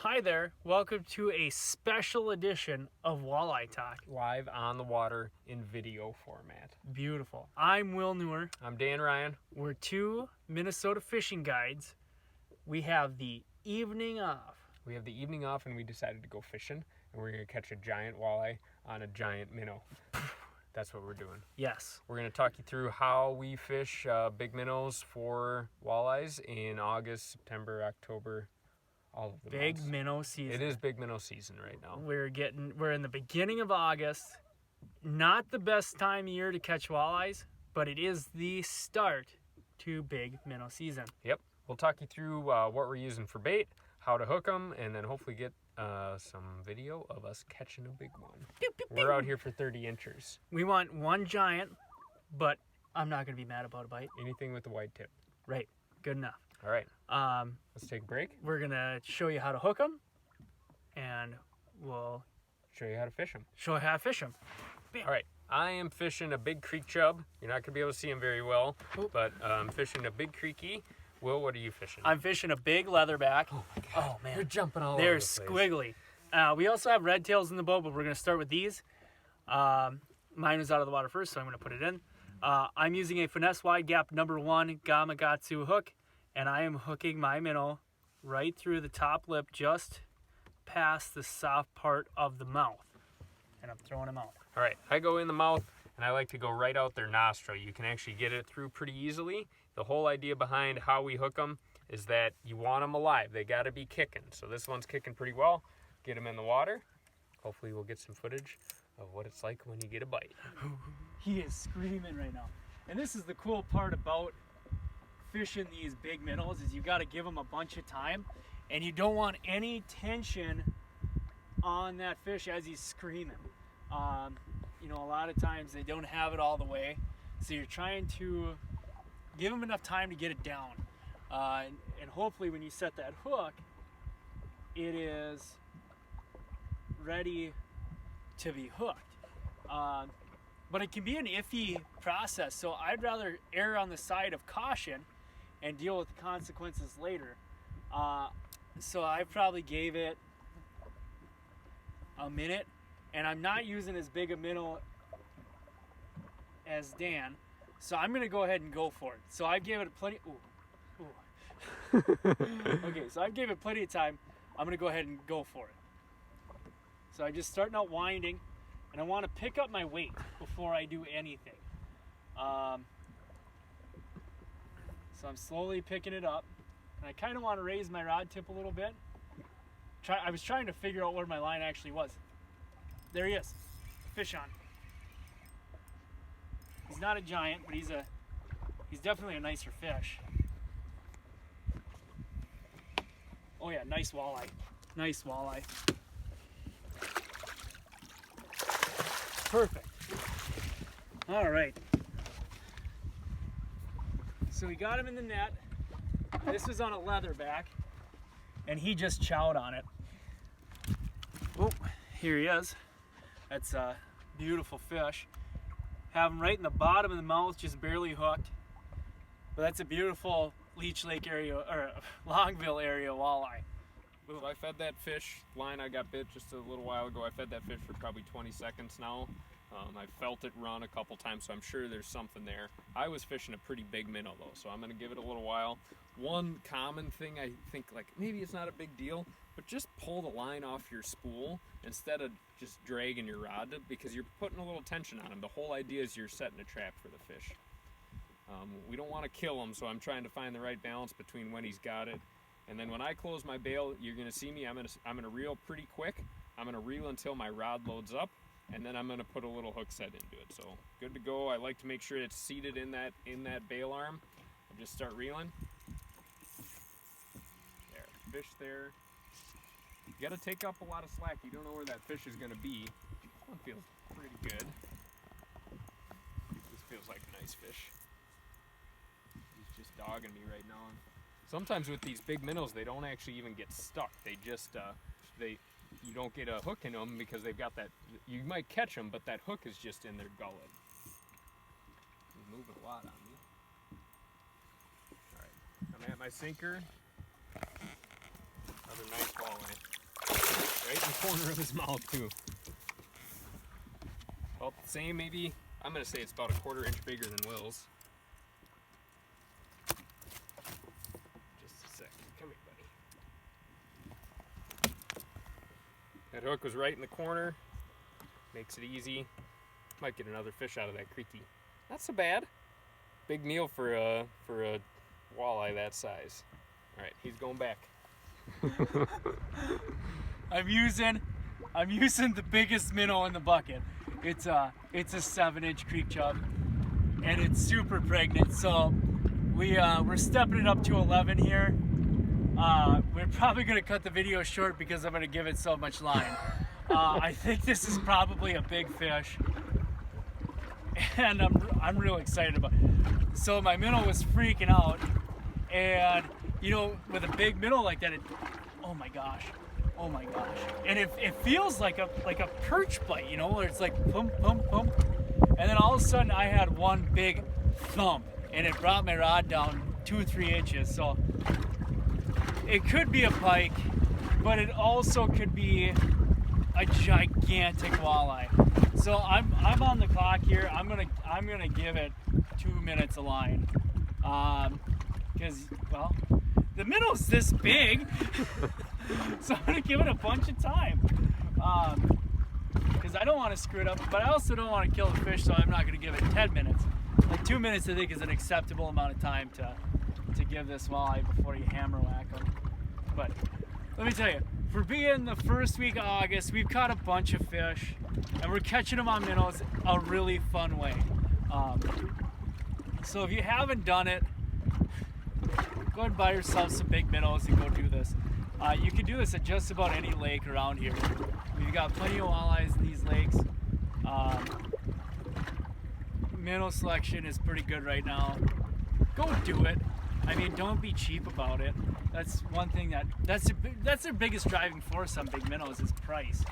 Hi there, welcome to a special edition of Walleye Talk. Live on the water in video format. Beautiful. I'm Will Newer. I'm Dan Ryan. We're two Minnesota fishing guides. We have the evening off. We have the evening off and we decided to go fishing, and we're going to catch a giant walleye on a giant minnow. That's what we're doing. Yes. We're going to talk you through how we fish big minnows for walleyes in August, September, October, all of the Big months. minnow season. It is big minnow season right now. We're in the beginning of August. Not the best time of year to catch walleyes, but it is the start to big minnow season. Yep. We'll talk you through what we're using for bait, how to hook them, and then hopefully get some video of us catching a big one. Pew, pew, pew. We're out here for 30 inchers. We want one giant, but I'm not going to be mad about a bite. Anything with a wide tip. Right. Good enough. All right. Let's take a break. We're going to show you how to hook them, and we'll Show you how to fish them. show you how to fish them. All right. I am fishing a big creek chub. You're not going to be able to see him very well, Oop. but I'm fishing a big creeky. Will, what are you fishing? I'm fishing a big leatherback. Oh, my God. Oh, man. You're jumping all They're over the place. squiggly. We also have red tails in the boat, but we're going to start with these. Mine was out of the water first, so I'm going to put it in. I'm using a finesse wide gap #1 Gamakatsu hook, and I am hooking my minnow right through the top lip, just past the soft part of the mouth. And I'm throwing him out. All right. I go in the mouth, and I like to go right out their nostril. You can actually get it through pretty easily. The whole idea behind how we hook them is that you want them alive. They got to be kicking. So this one's kicking pretty well. Get them in the water. Hopefully we'll get some footage of what it's like when you get a bite. He is screaming right now. And this is the cool part about fishing these big minnows, is you got to give them a bunch of time, and you don't want any tension on that fish as he's screaming. A lot of times they don't have it all the way, so you're trying to give them enough time to get it down. And hopefully when you set that hook, it is ready to be hooked. But it can be an iffy process, so I'd rather err on the side of caution and deal with the consequences later. So I probably gave it a minute, and I'm not using as big a minnow as Dan, so I'm gonna go ahead and go for it. So I gave it plenty. Ooh. Okay, so I gave it plenty of time. I'm gonna go ahead and go for it. So I'm just starting out winding, and I want to pick up my weight before I do anything. So I'm slowly picking it up, and I kind of want to raise my rod tip a little bit. I was trying to figure out where my line actually was. There he is, fish on. He's not a giant, but he's definitely a nicer fish. Oh yeah, nice walleye. Nice walleye. Perfect. All right. So we got him in the net. This was on a leatherback, and he just chowed on it. Oh, here he is. That's a beautiful fish. Have him right in the bottom of the mouth, just barely hooked. But that's a beautiful Leech Lake area, or Longville area walleye. So I fed that fish, line I got bit just a little while ago, I fed that fish for probably 20 seconds now. I felt it run a couple times, so I'm sure there's something there. I was fishing a pretty big minnow though, so I'm gonna give it a little while. One common thing I think, like maybe it's not a big deal, but just pull the line off your spool instead of just dragging your rod, because you're putting a little tension on them. The whole idea is you're setting a trap for the fish. We don't want to kill him, so I'm trying to find the right balance between when he's got it. And then when I close my bail, you're gonna see me. I'm gonna reel pretty quick. I'm gonna reel until my rod loads up, and then I'm gonna put a little hook set into it. So good to go. I like to make sure it's seated in that bail arm. I just start reeling. There, fish there. You gotta take up a lot of slack. You don't know where that fish is gonna be. This one feels pretty good. This feels like a nice fish. He's just dogging me right now. Sometimes with these big minnows, they don't actually even get stuck. They just, you don't get a hook in them because they've got that, you might catch them, but that hook is just in their gullet. He's moving a lot on me. All right, I'm at my sinker. Another nice walleye. Right in the corner of his mouth too. About the same, maybe. I'm gonna say it's about a 1/4 inch bigger than Will's. Just a second. Come here, buddy. That hook was right in the corner. Makes it easy. Might get another fish out of that creeky. Not so bad. Big meal for a walleye that size. All right, he's going back. I'm using the biggest minnow in the bucket. It's a 7-inch creek chub, and it's super pregnant. So we're stepping it up to 11 here. We're probably gonna cut the video short because I'm gonna give it so much line. I think this is probably a big fish, and I'm real excited about it. So my minnow was freaking out, and you know, with a big minnow like that, oh my gosh, and it feels like a perch bite, you know, where it's like pump, pump, pump, and then all of a sudden I had one big thump, and it brought my rod down 2-3 inches. So it could be a pike, but it also could be a gigantic walleye. So I'm on the clock here. I'm gonna give it 2 minutes of line, because well, the minnow's this big, so I'm gonna give it a bunch of time, because I don't want to screw it up, but I also don't want to kill the fish, so I'm not gonna give it 10 minutes. Like 2 minutes, I think, is an acceptable amount of time to give this walleye before you hammer whack them. But let me tell you, for being the first week of August, we've caught a bunch of fish, and we're catching them on minnows a really fun way. So if you haven't done it, go ahead and buy yourself some big minnows and go do this. You can do this at just about any lake around here. We've got plenty of walleyes in these lakes. Minnow selection is pretty good right now. Go do it. I mean, don't be cheap about it. That's one thing that's their biggest driving force on big minnows is price.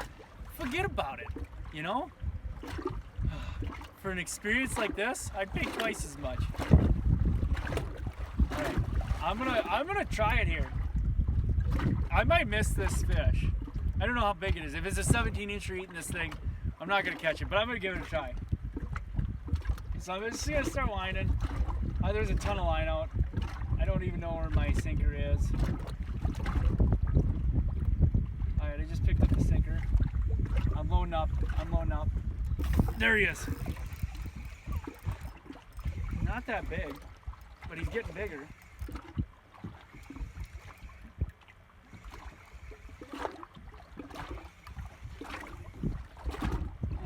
Forget about it, you know? For an experience like this, I'd pay twice as much. All right, I'm gonna try it here. I might miss this fish. I don't know how big it is. If it's a 17-incher eating this thing, I'm not gonna catch it, but I'm gonna give it a try. So I'm just gonna start lining. There's a ton of line out. I don't even know where my sinker is. Alright, I just picked up the sinker. I'm loading up. There he is. Not that big, but he's getting bigger.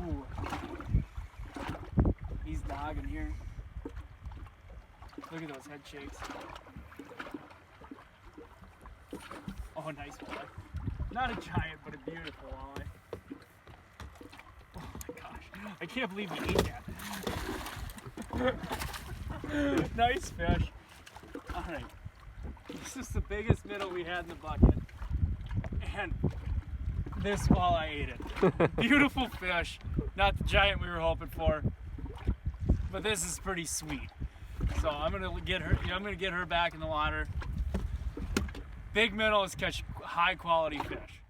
Ooh. He's dogging here. Look at those head shakes. Oh, nice walleye. Not a giant, but a beautiful walleye. Oh my gosh. I can't believe he ate that. Nice fish. Alright. This is the biggest minnow we had in the bucket. And this walleye ate it. Beautiful fish. Not the giant we were hoping for. But this is pretty sweet. So I'm gonna get her back in the water. Big minnows catch high quality fish.